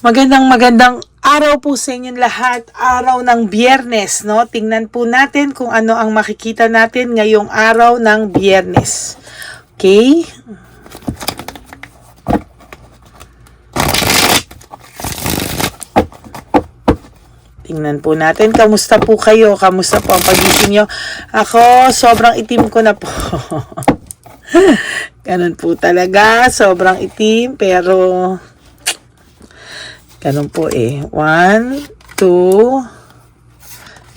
Magandang araw po sa inyong lahat, araw ng Biyernes, no? Tingnan po natin kung ano ang makikita natin ngayong araw ng Biyernes. Okay? Tingnan po natin, kamusta po kayo? Kamusta po ang pagising nyo? Ako, sobrang itim ko na po. Ganun po talaga, sobrang itim, pero ganun po eh. 1, 2,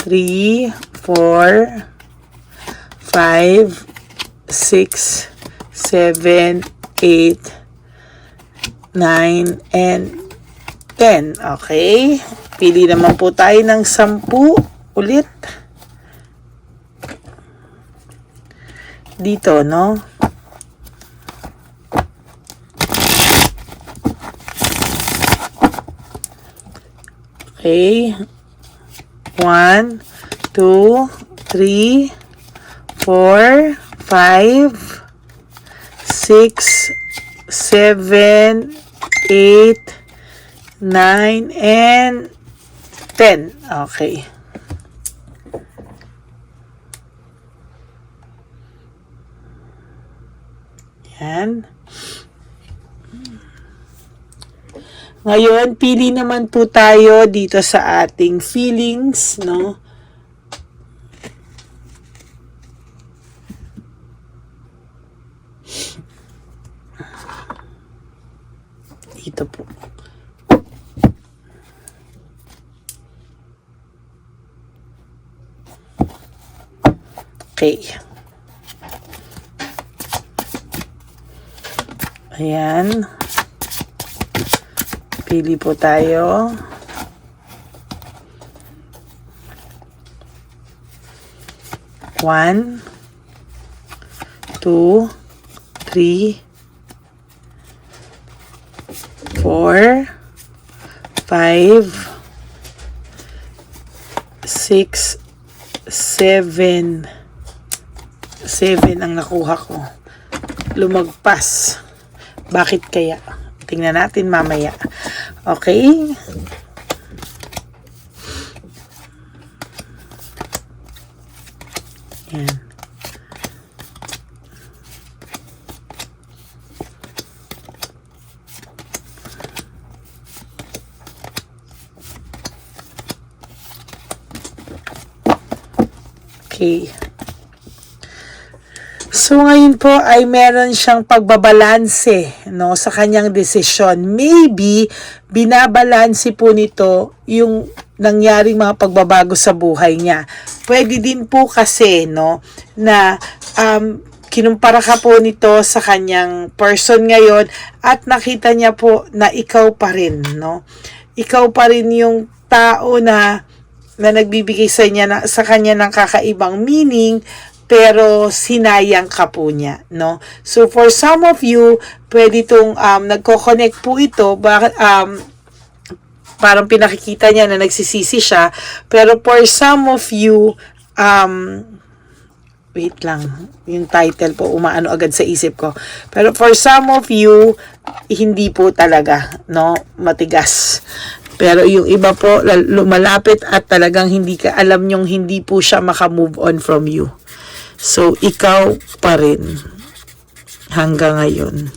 3, 4, 5, 6, 7, 8, 9, and 10. Okay. Pili naman po tayo ng 10 ulit. Dito, no? Okay. 1, 2, 3, 4, 5, 6, 7, 8, 9, and 10. Okay. Yan. Ngayon, pili naman po tayo dito sa ating feelings, no? Dito po. Okay. Ayan. Pili po tayo. One, 2, 3, 4, 5, 6, 7. 7 ang nakuha ko. Lumagpas. Bakit kaya? Tingnan natin mamaya. Okay? Yan. Okay. So, ngayon po ay meron siyang pagbabalanse, no, sa kanyang desisyon. Maybe, binabalanse po nito yung nangyaring mga pagbabago sa buhay niya. Pwede din po kasi, no, na kinumpara ka po nito sa kanyang person ngayon at nakita niya po na ikaw pa rin, no. Ikaw pa rin yung tao na nagbibigay sa kanya ng kakaibang meaning, pero sinayang ka po niya, no? So, for some of you, pwede itong nagko-connect po ito, parang pinakikita niya na nagsisisi siya, pero for some of you, wait lang, yung title po, umaano agad sa isip ko. Pero for some of you, hindi po talaga, no? Matigas. Pero yung iba po, lumalapit at talagang hindi ka alam yung hindi po siya maka-move on from you. So, ikaw pa rin hanggang ngayon.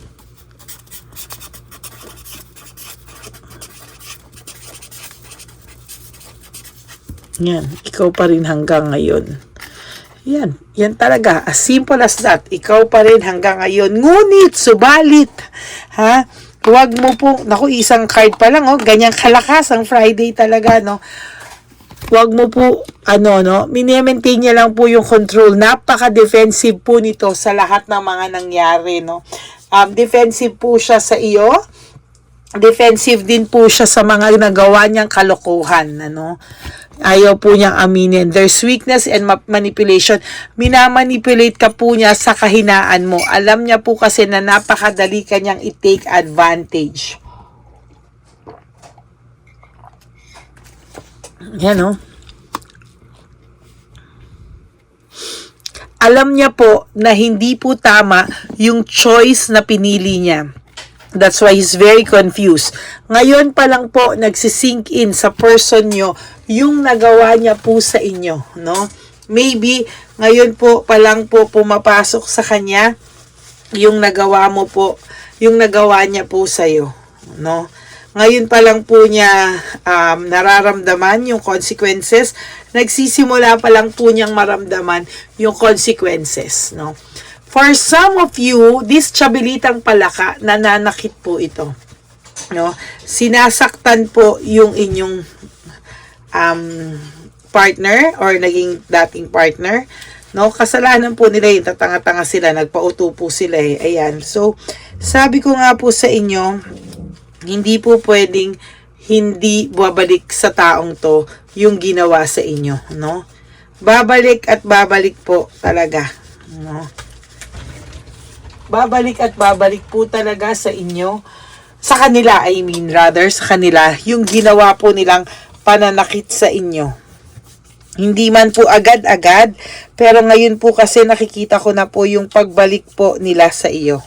Yan, ikaw pa rin hanggang ngayon. Yan talaga, as simple as that. Ikaw pa rin hanggang ngayon. Ngunit, subalit, ha? Huwag mo po, naku, isang card pa lang, oh, ganyang kalakas ang Friday talaga, no? Huwag mo po, mini-maintain niya lang po yung control. Napaka-defensive po nito sa lahat ng mga nangyari, no? Defensive po siya sa iyo. Defensive din po siya sa mga nagawa niyang kalokohan, ano? Ayaw po niyang aminin. There's weakness and manipulation. Minamanipulate ka po niya sa kahinaan mo. Alam niya po kasi na napakadali kanyang i-take advantage. Yan, oh. Alam niya po na hindi po tama yung choice na pinili niya. That's why he's very confused. Ngayon pa lang po nagsisink in sa person nyo yung nagawa niya po sa inyo, no? Maybe ngayon po pa lang po pumapasok sa kanya yung nagawa mo po, yung nagawa niya po sa iyo, no? Ngayon pa lang po niya nararamdaman yung consequences. Nagsisimula pa lang po niyang maramdaman yung consequences, no? For some of you, this Chabilitang Palaka, nananakit po ito, no? Sinasaktan po yung inyong partner or naging dating partner, no? Kasalanan po nila yung tatanga-tanga sila, nagpauto po sila eh. Ayan. So, sabi ko nga po sa inyo, hindi po pwedeng hindi babalik sa taong to yung ginawa sa inyo, no? Babalik at babalik po talaga, no? Babalik at babalik po talaga sa inyo, sa kanila, I mean, rather, sa kanila, yung ginawa po nilang pananakit sa inyo. Hindi man po agad-agad, pero ngayon po kasi nakikita ko na po yung pagbalik po nila sa iyo.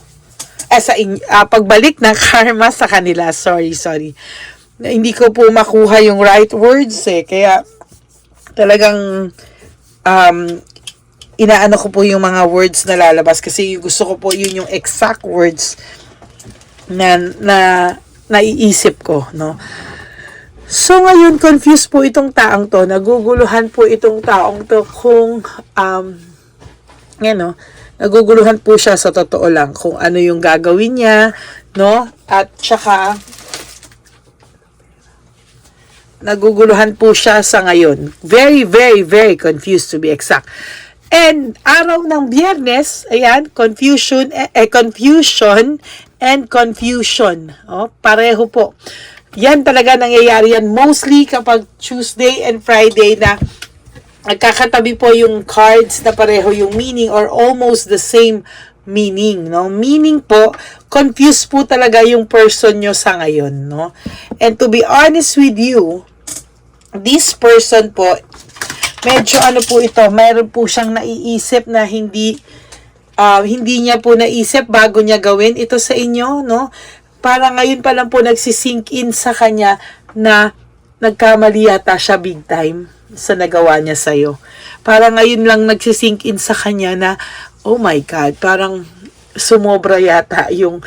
Pagbalik ng karma sa kanila. Sorry. Hindi ko po makuha yung right words eh. Kaya talagang inaano ko po yung mga words na lalabas kasi gusto ko po yun yung exact words na naiisip ko, no? So ngayon confused po itong taong to, naguguluhan po itong taong to kung naguguluhan po siya sa totoo lang kung ano yung gagawin niya, no? At saka naguguluhan po siya sa ngayon. Very, very, very confused to be exact. And araw ng Biyernes, ayan, confusion and confusion. Oh, pareho po. Yan talaga nangyayari yan mostly kapag Tuesday and Friday na nagkakatabi po yung cards na pareho yung meaning or almost the same meaning, no? Meaning po, confused po talaga yung person nyo sa ngayon, no? And to be honest with you, this person po, medyo po ito, mayroon po siyang naiisip na hindi niya po naisip bago niya gawin ito sa inyo, no? Para ngayon pa lang po nagsisink in sa kanya na nagkamali yata siya big time sa nagawa niya sa'yo. Para ngayon lang nagsisink in sa kanya na, oh my God, parang sumobra yata yung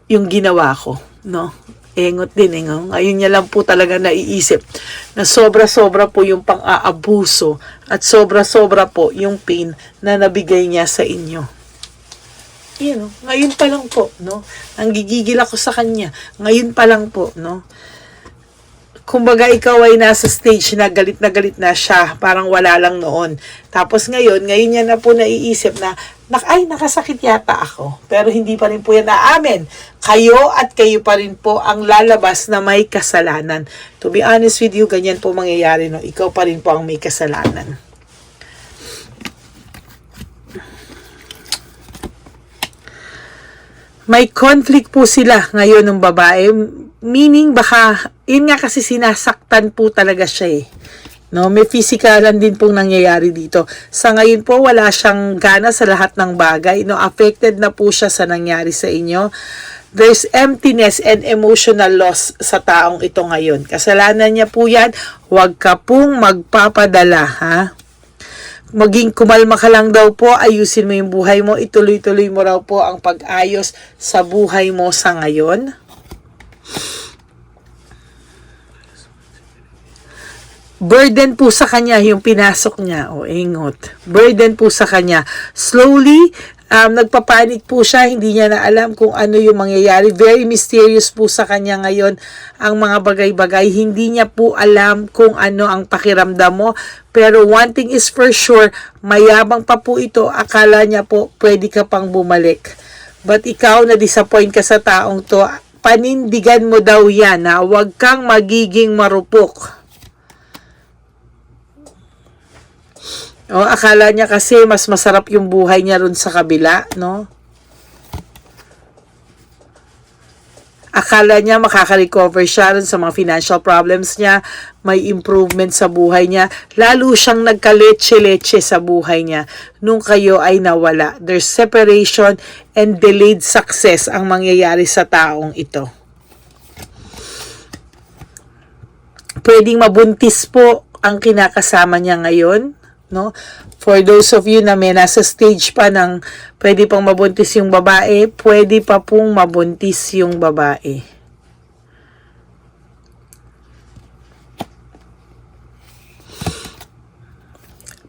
ginawa ko, no? Engot din, ngayon niya lang po talaga naiisip na sobra-sobra po yung pang-aabuso at sobra-sobra po yung pain na nabigay niya sa inyo. Ngayon pa lang po, no? Nanggigigil ako sa kanya. Ngayon pa lang po, no? Kumbaga ikaw ay nasa stage na galit na siya, parang wala lang noon. Tapos ngayon niya na po naiisip na, nakasakit yata ako. Pero hindi pa rin po yan naamin. Kayo pa rin po ang lalabas na may kasalanan. To be honest with you, ganyan po mangyayari, no? Ikaw pa rin po ang may kasalanan. May conflict po sila ngayon ng babae. Meaning baka, yun nga kasi sinasaktan po talaga siya eh. No, may physikalan din pong nangyayari dito. Sa ngayon po, wala siyang gana sa lahat ng bagay. No, affected na po siya sa nangyari sa inyo. There's emptiness and emotional loss sa taong ito ngayon. Kasalanan niya po yan. Huwag ka pong magpapadala, ha? Maging kumalma ka lang daw po, ayusin mo yung buhay mo, ituloy-tuloy mo raw po ang pag-ayos sa buhay mo sa ngayon. Burden po sa kanya yung pinasok niya. Ingot. Burden po sa kanya. Slowly, nagpapanik po siya. Hindi niya na alam kung ano yung mangyayari. Very mysterious po sa kanya ngayon ang mga bagay-bagay. Hindi niya po alam kung ano ang pakiramdam mo. Pero one thing is for sure, mayabang pa po ito. Akala niya po pwede ka pang bumalik. But ikaw na-disappoint ka sa taong to. Panindigan mo daw yan na huwag kang magiging marupok. Akala niya kasi mas masarap yung buhay niya ron sa kabila, no? Akala niya makaka-recover siya sa mga financial problems niya, may improvement sa buhay niya. Lalo siyang nagka-leche-leche sa buhay niya nung kayo ay nawala. There's separation and delayed success ang mangyayari sa taong ito. Pwedeng mabuntis po ang kinakasama niya ngayon, no? For those of you na may nasa stage pa ng pwede pang mabuntis yung babae, pwede pa pong mabuntis yung babae.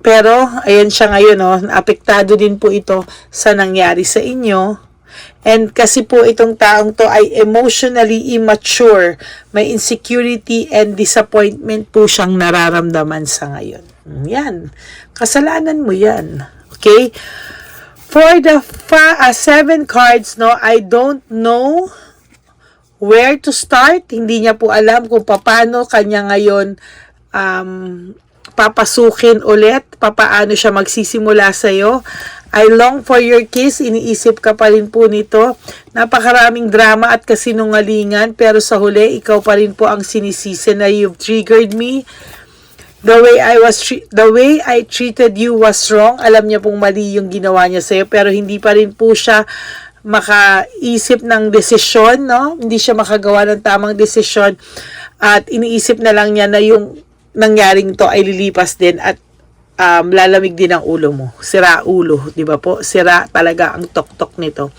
Pero, ayan siya ngayon, no? Apektado din po ito sa nangyari sa inyo. And kasi po itong taong to ay emotionally immature, may insecurity and disappointment po siyang nararamdaman sa ngayon. Yan. Kasalanan mo yan. Okay? For the 7 cards, no, I don't know where to start. Hindi niya po alam kung paano kanya ngayon papasukin ulit, papaano siya magsisimula sa'yo. I long for your kiss, iniisip ka pa rin po nito. Napakaraming drama at kasinungalingan, pero sa huli, ikaw pa rin po ang sinisisi na you've triggered me. The way I treated you was wrong. Alam niya pong mali yung ginawa niya sa'yo, pero hindi pa rin po siya makaisip ng desisyon, no? Hindi siya makagawa ng tamang desisyon at iniisip na lang niya na yung nangyaring to ay lilipas din at lalamig din ang ulo mo. Sira ulo, di ba po? Sira talaga ang tok-tok nito.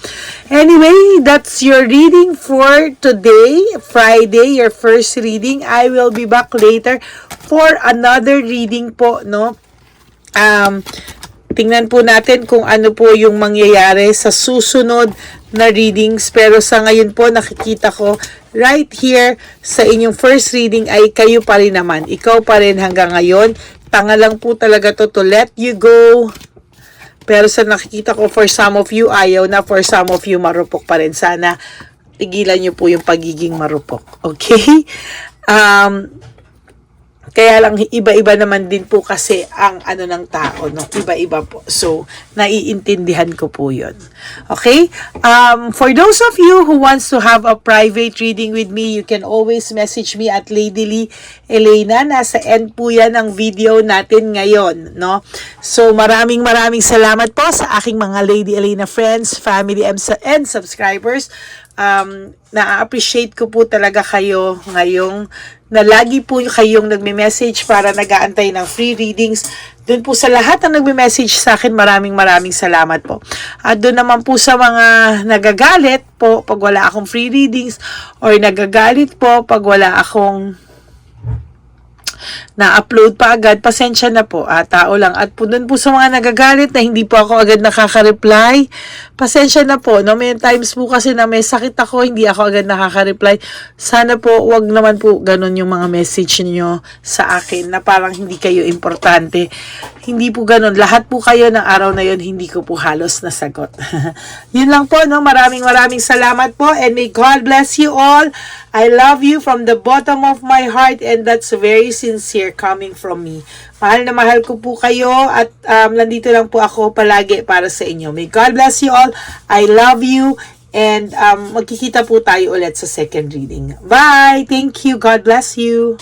Anyway, that's your reading for today, Friday, your first reading. I will be back later for another reading po, no? Tingnan po natin kung ano po yung mangyayari sa susunod na readings. Pero sa ngayon po, nakikita ko right here sa inyong first reading ay kayo pa rin naman. Ikaw pa rin hanggang ngayon. Tanga lang po talaga to let you go. Pero sa nakikita ko, for some of you, ayaw na. For some of you, marupok pa rin. Sana tigilan nyo po yung pagiging marupok. Okay? Kaya lang, iba-iba naman din po kasi ang ano ng tao, no? Iba-iba po. So, naiintindihan ko po yun. Okay? For those of you who wants to have a private reading with me, you can always message me at Lady Lee Elena. Nasa end po yan ang video natin ngayon, no? So, maraming salamat po sa aking mga Lady Elena friends, family, and subscribers. Na-appreciate ko po talaga kayo ngayong na lagi po kayong nagme-message para nag-aantay ng free readings. Doon po sa lahat ng nagme-message sa akin, maraming salamat po. At doon naman po sa mga nagagalit po pag wala akong free readings or nagagalit po pag wala akong na-upload pa agad, pasensya na po, tao lang. At po dun po sa mga nagagalit na hindi po ako agad nakaka-reply, pasensya na po, no? May times po kasi na may sakit ako, hindi ako agad nakaka-reply. Sana po, wag naman po ganun yung mga message niyo sa akin na parang hindi kayo importante. Hindi po ganun. Lahat po kayo ng araw na yun, hindi ko po halos nasagot. Yun lang po, no? Maraming salamat po, and may God bless you all. I love you from the bottom of my heart, and that's very sincere coming from me. Mahal na mahal ko po kayo, at nandito lang po ako palagi para sa inyo. May God bless you all. I love you, and magkikita po tayo ulit sa second reading. Bye! Thank you. God bless you.